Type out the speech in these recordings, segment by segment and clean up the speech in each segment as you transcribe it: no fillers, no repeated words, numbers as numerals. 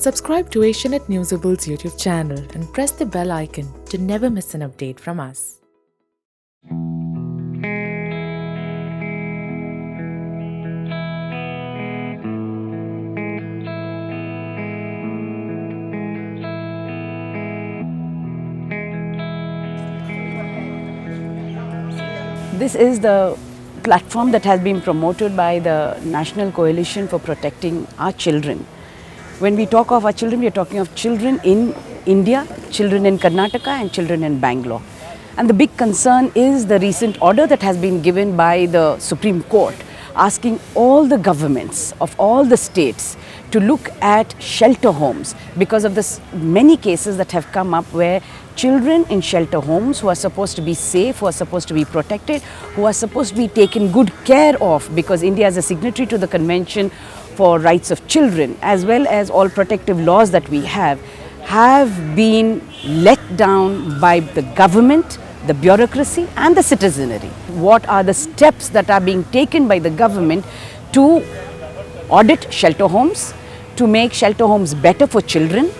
Subscribe to Asianet Newsable's YouTube channel and press the bell icon to never miss an update from us. This is the platform that has been promoted by the National Coalition for Protecting Our Children. When we talk of our children, we are talking of children in India, children in Karnataka and children in Bangalore. And the big concern is the recent order that has been given by the Supreme Court asking all the governments of all the states to look at shelter homes because of the many cases that have come up where children in shelter homes who are supposed to be safe, who are supposed to be protected, who are supposed to be taken good care of because India is a signatory to the Convention for Rights of Children as well as all protective laws that we have been let down by the government, the bureaucracy and the citizenry. What are the steps that are being taken by the government to audit shelter homes, to make shelter homes better for children,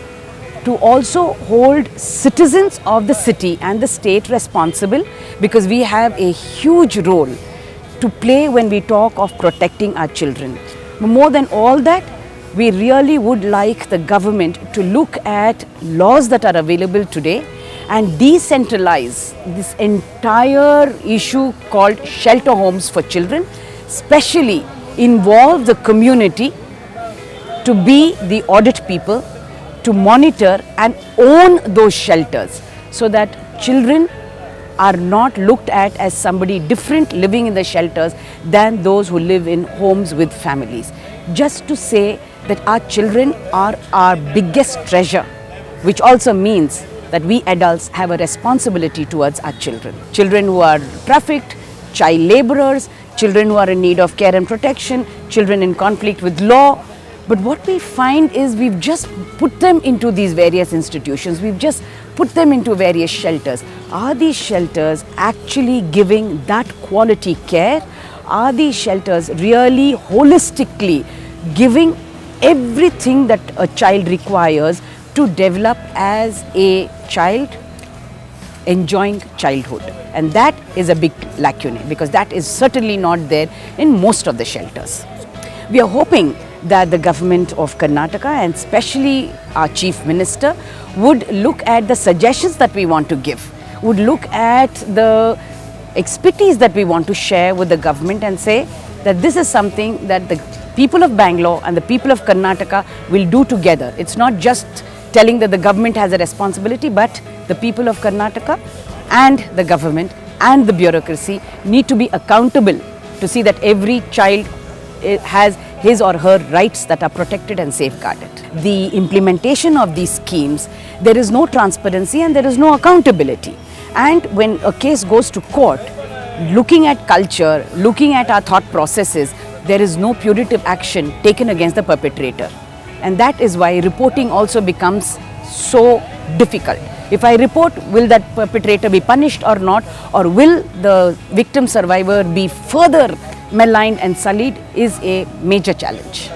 to also hold citizens of the city and the state responsible because we have a huge role to play when we talk of protecting our children. More than all that, we really would like the government to look at laws that are available today and decentralize this entire issue called shelter homes for children, especially involve the community to be the audit people, to monitor and own those shelters so that children are not looked at as somebody different living in the shelters than those who live in homes with families. Just to say that our children are our biggest treasure, which also means that we adults have a responsibility towards our children. Children who are trafficked, child laborers, children who are in need of care and protection, children in conflict with law. But what we find is we've just put them into these various institutions, we've just put them into various shelters. Are these shelters actually giving that quality care? Are these shelters really holistically giving everything that a child requires to develop as a child enjoying childhood? And that is a big lacuna because that is certainly not there in most of the shelters. We are hoping that the government of Karnataka and especially our Chief Minister would look at the suggestions that we want to give, would look at the expertise that we want to share with the government and say that this is something that the people of Bangalore and the people of Karnataka will do together. It's not just telling that the government has a responsibility, but the people of Karnataka and the government and the bureaucracy need to be accountable to see that every child has his or her rights that are protected and safeguarded. The implementation of these schemes, there is no transparency and there is no accountability. And when a case goes to court, looking at culture, looking at our thought processes, there is no punitive action taken against the perpetrator. And that is why reporting also becomes so difficult. If I report, will that perpetrator be punished or not? Or will the victim survivor be further maligned and sullied is a major challenge.